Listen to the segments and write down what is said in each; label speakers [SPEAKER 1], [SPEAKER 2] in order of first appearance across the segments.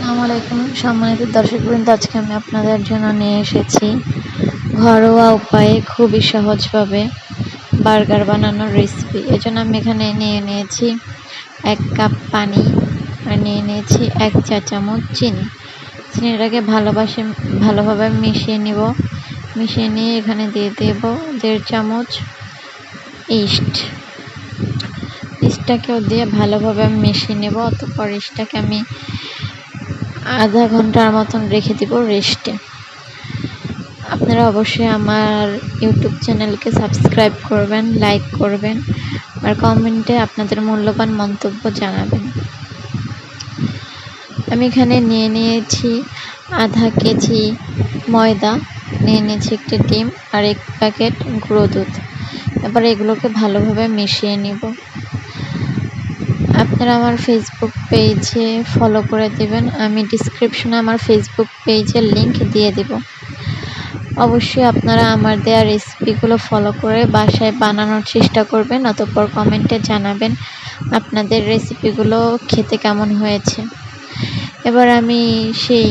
[SPEAKER 1] আসসালামু আলাইকুম সম্মানিত দর্শকবৃন্দ, আজকে আমি আপনাদের জন্য নিয়ে এসেছি ঘরোয়া উপায়ে খুবই সহজভাবে বার্গার বানানোর রেসিপি। এজন্য আমি এখানে নিয়ে নিয়েছি 1 কাপ পানি আর নিয়ে নিয়েছি 1 চা চামচ চিনি। চিনিটাকে ভালোভাবে মিশিয়ে নিব। মিশিয়ে নিয়ে এখানে দিয়ে দেব 1.5 চামচ ইস্টটাকেও দিয়ে ভালোভাবে মিশিয়ে নেব। অতঃপর ইস্টটাকে আমি আধা ঘন্টার মতন রেখে দিব রেস্টে। আপনারা অবশ্যই আমার ইউটিউব চ্যানেলকে সাবস্ক্রাইব করবেন, লাইক করবেন আর কমেন্টে আপনাদের মূল্যবান মন্তব্য জানাবেন। আমি এখানে নিয়ে নিয়েছি আধা কেজি ময়দা, নিয়ে নিয়েছি একটি ডিম আর 1 প্যাকেট গুঁড়ো দুধ। এবার এগুলোকে ভালোভাবে মিশিয়ে নিব। আপনারা আমার ফেসবুক পেজে ফলো করে দেবেন। আমি ডিসক্রিপশনে আমার ফেসবুক পেজের লিংক দিয়ে দেব। অবশ্যই আপনারা আমার দেওয়া রেসিপিগুলো ফলো করে বাসায় বানানোর চেষ্টা করবেন। অতঃপর কমেন্টে জানাবেন আপনাদের রেসিপিগুলো খেতে কেমন হয়েছে। এবার আমি সেই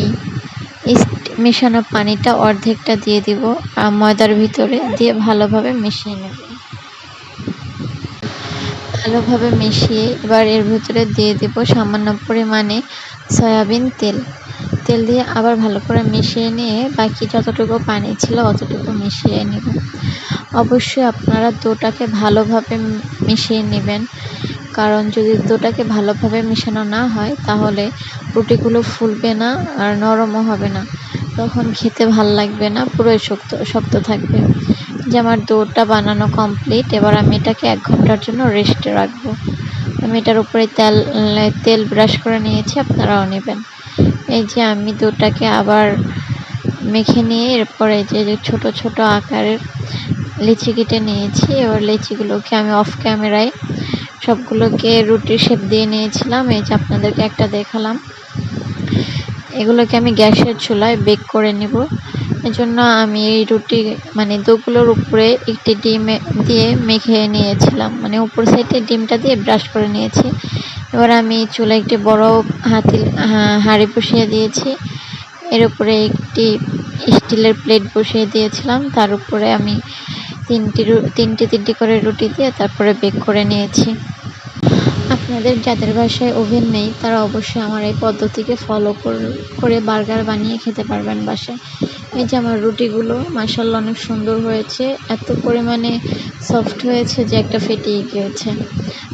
[SPEAKER 1] মেশানো পানিটা অর্ধেকটা দিয়ে দিব ময়দার ভিতরে, দিয়ে ভালোভাবে মিশিয়ে নেব। ভালোভাবে মিশিয়ে এবার এর ভিতরে দিয়ে দেব সামান্য পরিমাণে সয়াবিন তেল দিয়ে আবার ভালো করে মিশিয়ে নিয়ে বাকি যতটুকু পানি ছিল অতটুকু মিশিয়ে নেব। অবশ্যই আপনারা ডোটাকে ভালোভাবে মিশিয়ে নেবেন, কারণ যদি ডোটাকে ভালোভাবে মেশানো না হয় তাহলে রুটিগুলো ফুলবে না আর নরমও হবে না, তখন খেতে ভাল লাগবে না, পুরোই শক্ত থাকবে। যে আমার ডোটা বানানো কমপ্লিট। এবার আমি এটাকে 1 ঘন্টার জন্য রেস্টে রাখবো। আমি এটার উপরে তেল ব্রাশ করে নিয়েছি, আপনারাও নেবেন। এই যে আমি ডোটাকে আবার মেখে নিয়ে এরপরে যে ছোট ছোট আকারের লিচি কেটে নিয়েছি। এবার লিচিগুলোকে আমি অফ ক্যামেরায় সবগুলোকে রুটির শেপ দিয়ে নিয়েছিলাম। এই যে আপনাদেরকে একটা দেখালাম। এগুলোকে আমি গ্যাসের চুলায় বেক করে নিব। এজন্য আমি এই রুটি ডোগুলোর উপরে একটি ডিম দিয়ে মেখে নিয়েছিলাম, উপর সাইডে ডিমটা দিয়ে ব্রাশ করে নিয়েছি। এবার আমি চুলায় একটি বড় হাঁড়ি বসিয়ে দিয়েছি। এর উপরে একটি স্টিলের প্লেট বসিয়ে দিয়েছিলাম। তার উপরে আমি তিনটি করে রুটি দিয়ে তারপরে বেক করে নিয়েছি। আপনাদের যাদের বাসায় ওভেন নেই তারা অবশ্যই আমার এই পদ্ধতিকে ফলো করে বার্গার বানিয়ে খেতে পারবেন বাসায়। এই যে আমার রুটিগুলো মাশাআল্লাহ অনেক সুন্দর হয়েছে, এত পরিমাণে সফট হয়েছে যে একটা ফেটে গিয়েছে।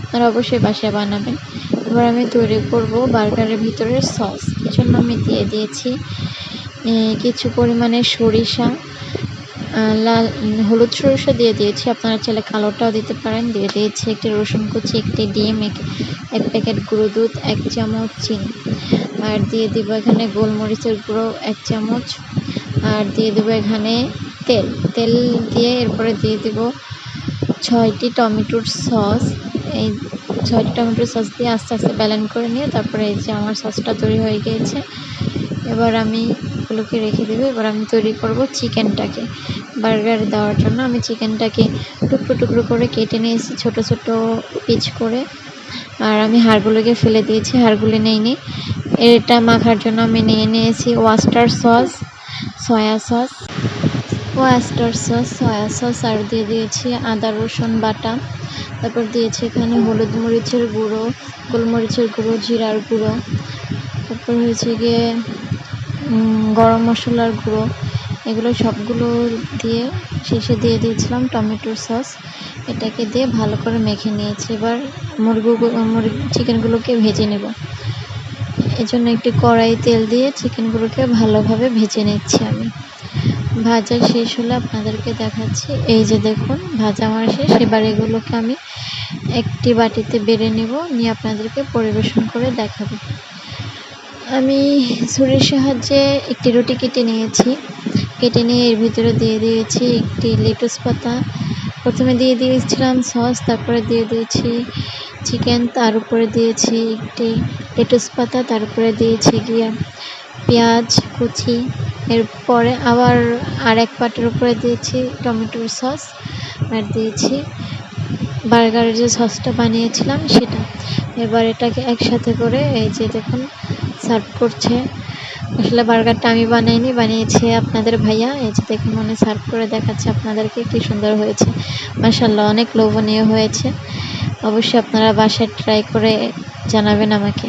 [SPEAKER 1] আপনারা অবশ্যই বাসায় বানাবেন। এবার আমি তৈরি করব বার্গারের ভিতরে সস। এজন্য আমি দিয়ে দিয়েছি কিছু পরিমাণে সরিষা, হলুদ সরিষা দিয়ে দিয়েছি, আপনারা চাইলে কালোটাও দিতে পারেন। দিয়ে দিয়েছি একটি রসুন কুচি, একটি ডিম, 1 প্যাকেট গুঁড়ো দুধ, 1 চামচ চিনি, আর দিয়ে দিব এখানে গোলমরিচের গুঁড়ো 1 চামচ, আর দিয়ে দেবো এখানে তেল দিয়ে এরপরে দিয়ে দেব 6টি টমেটোর সস। এই 6টি টমেটোর সস দিয়ে আস্তে আস্তে ব্যালেন্ড করে নিয়ে তারপরে এই যে আমার সসটা তৈরি হয়ে গিয়েছে। এবার আমি এগুলোকে রেখে দেবো। এবার আমি তৈরি করব চিকেনটাকে। বার্গার দেওয়ার জন্য আমি চিকেনটাকে টুকরো করে কেটে নিয়েছি ছোট ছোট পিস করে, আর আমি হাড়গুলোকে ফেলে দিয়েছি, হাড়গুলো নেইনি। এটা মাখার জন্য আমি নিয়ে নিয়েছি সয়া সস আর দিয়ে দিয়েছি আদা রসুন বাটা। তারপর দিয়েছি এখানে হলুদ মরিচের গুঁড়ো, গোলমরিচের গুঁড়ো, জিরার গুঁড়ো, তারপর হয়েছে গিয়ে গরম মশলার গুঁড়ো। এগুলো সবগুলো দিয়ে শেষে দিয়ে দিয়েছিলাম টমেটোর সস। এটাকে দিয়ে ভালো করে মেখে নিয়েছি। এবার চিকেনগুলোকে ভেজে নেব। এজন্য একটি কড়াই তেল দিয়ে চিকেনগুলোকে ভালোভাবে ভেজে নিচ্ছি আমি। ভাজা শেষ হলে আপনাদেরকে দেখাচ্ছি। এই যে দেখুন ভাজা আমার শেষ। এবার এগুলোকে আমি একটি বাটিতে বেড়ে নেব, নিয়ে আপনাদেরকে পরিবেশন করে দেখাবো। আমি ছুরির সাহায্যে একটি রুটি কেটে নিয়ে এর ভিতরে দিয়ে দিয়েছি একটি লেটুস পাতা। প্রথমে দিয়ে দিয়েছিলাম সস, তারপরে দিয়ে দিয়েছি চিকেন, তার উপরে দিয়েছি একটি লেটুস পাতা, তারপরে দিয়েছি গিয়ে পেঁয়াজ কুচি। এরপরে আবার এক পাটের উপরে দিয়েছি টমেটোর সস, আর দিয়েছি বার্গারের যে সসটা বানিয়েছিলাম সেটা। এবার এটাকে একসাথে করে এই যে দেখুন সার্ভ করছে। আসলে বার্গারটা আমি বানাইনি, বানিয়েছে আপনাদের ভাইয়া। এই যে দেখুন মনে সার্ভ করে দেখাচ্ছে আপনাদেরকে, কি সুন্দর হয়েছে মাশাআল্লাহ, অনেক লোভনীয় হয়েছে। অবশ্যই আপনারা বাসায় ট্রাই করে জানাবেন আমাকে।